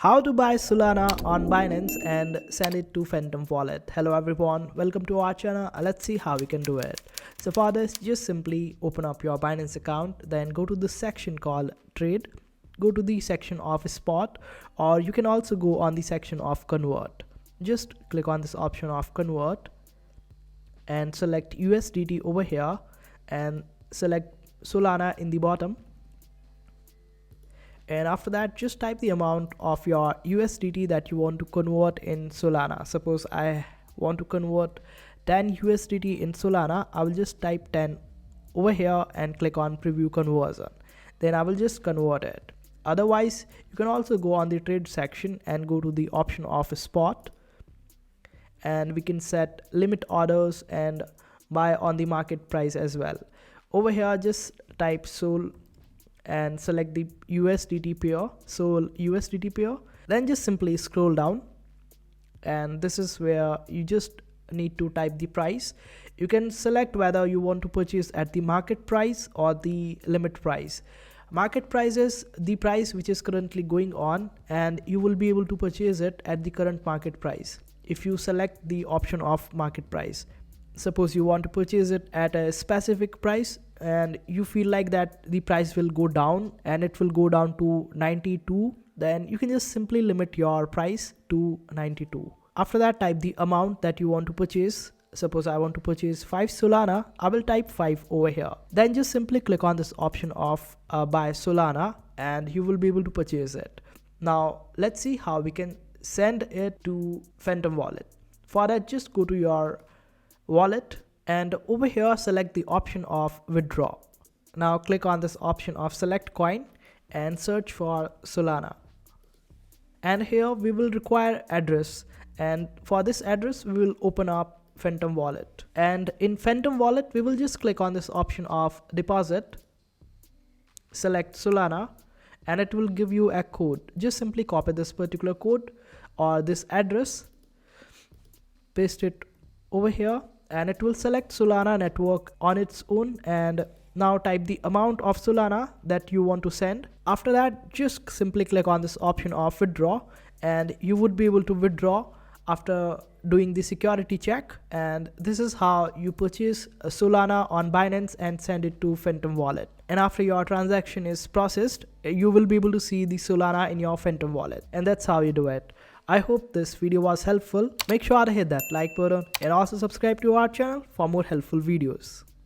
How to buy Solana on Binance and send it to Phantom wallet. Hello everyone, welcome to our channel. Let's see how we can do it. So for this, just simply open up your Binance account, then go to the section called trade, go to the section of spot, or you can also go on the section of convert. Just click on this option of convert and select USDT over here and select Solana in the bottom. And after that, just type the amount of your USDT that you want to convert in Solana. Suppose I want to convert 10 USDT in Solana. I will just type 10 over here and click on preview conversion. Then I will just convert it. Otherwise, you can also go on the trade section and go to the option of spot. And we can set limit orders and buy on the market price as well. Over here, just type Sol and select the USDT pair, Sol USDT pair. Then just simply scroll down, and this is where you just need to type the price. You can select whether you want to purchase at the market price or the limit price. Market price is the price which is currently going on, and you will be able to purchase it at the current market price if you select the option of market price. Suppose you want to purchase it at a specific price and you feel like that the price will go down and it will go down to 92, then you can just simply limit your price to 92. After that, type the amount that you want to purchase. Suppose I want to purchase 5 Solana, I will type 5 over here. Then just simply click on this option of buy Solana and you will be able to purchase it. Now let's see how we can send it to Phantom wallet. For that, just go to your wallet and over here select the option of withdraw. Now click on this option of select coin and search for Solana. And here we will require address, and for this address we will open up Phantom wallet. And in Phantom wallet we will just click on this option of deposit, select Solana, and it will give you a code. Just simply copy this particular code or this address, paste it over here, and it will select Solana network on its own. And now type the amount of Solana that you want to send. After that, just simply click on this option of withdraw, and you would be able to withdraw after doing the security check. And this is how you purchase Solana on Binance and send it to Phantom wallet. And after your transaction is processed, you will be able to see the Solana in your Phantom wallet. And that's how you do it. I hope this video was helpful. Make sure to hit that like button and also subscribe to our channel for more helpful videos.